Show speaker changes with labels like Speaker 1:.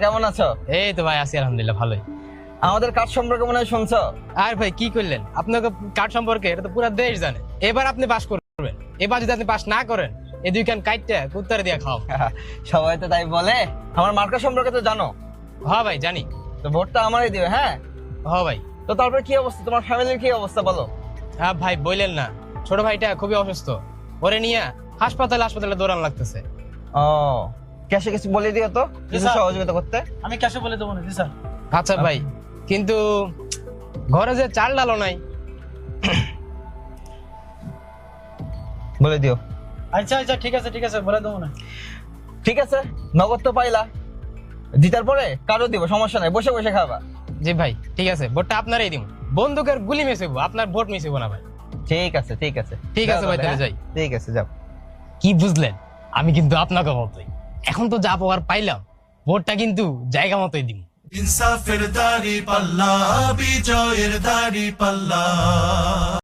Speaker 1: কেমন আছো?
Speaker 2: এই তো ভাই, আছি আলহামদুলিল্লাহ ভালোই।
Speaker 1: আমাদের কাজ সম্পর্কে মনে হয় শুনছো?
Speaker 2: আর ভাই কি করলেন? আপনাকে কার্ড সম্পর্কে এটা তো পুরো দেশ জানে। এবার আপনি পাস করবেন, এবার যদি আপনি পাস না করেন এই দুই কান কাইটটা কুত্তারে দিয়া খাও।
Speaker 1: সবাই তো তাই বলে। আমার মার্কা সম্পর্কে তো জানো?
Speaker 2: হ্যাঁ ভাই জানি।
Speaker 1: তো ভোটটা আমারই দিবে। হ্যাঁ
Speaker 2: হ্যাঁ ভাই।
Speaker 1: তো তারপর কি অবস্থা, তোমার ফ্যামিলির কি অবস্থা বলো?
Speaker 2: হ্যাঁ ভাই বললেন না, ছোট ভাইটা খুবই অসুস্থ, ওরে নিয়ে হাসপাতালে দৌড়ান লাগতেছে।
Speaker 1: ও, ক্যাশে কিছু বলে দিও তো, কিছু
Speaker 3: স্যার।
Speaker 1: সহযোগিতা করতে।
Speaker 3: আমি ক্যাশে বলে দেবো না জি স্যার।
Speaker 2: আচ্ছা ভাই, কিন্তু ঘরে যে চাল ডালও নাই।
Speaker 1: বলে দিও।
Speaker 3: আচ্ছা আচ্ছা ঠিক আছে বলে দেবো না।
Speaker 1: ঠিক আছে, নগদ তো পাইলা, জিতার পরে কারো দিব, সমস্যা নাই, বসে বসে খাবা।
Speaker 2: জি ভাই ঠিক আছে, ভোটটা আপনারই দিব। বন্দুকের গুলি মিশিব, আপনার ভোট মিশিব না ভাই।
Speaker 1: ঠিক আছে ঠিক আছে
Speaker 2: ঠিক আছে
Speaker 1: যাও
Speaker 2: ভাই,
Speaker 1: তাহলে,
Speaker 2: তাহলে যাই।
Speaker 1: হ্যাঁ? ঠিক আছে যাও।
Speaker 2: কি বুঝলেন? আমি কিন্তু আপনাকে মতোই, এখন তো যা পাওয়ার পাইলাম, ভোটটা কিন্তু জায়গা মতোই দিব।
Speaker 4: ইনসাফের দাড়ি পাল্লা, বিজয়ের দাড়ি পাল্লা।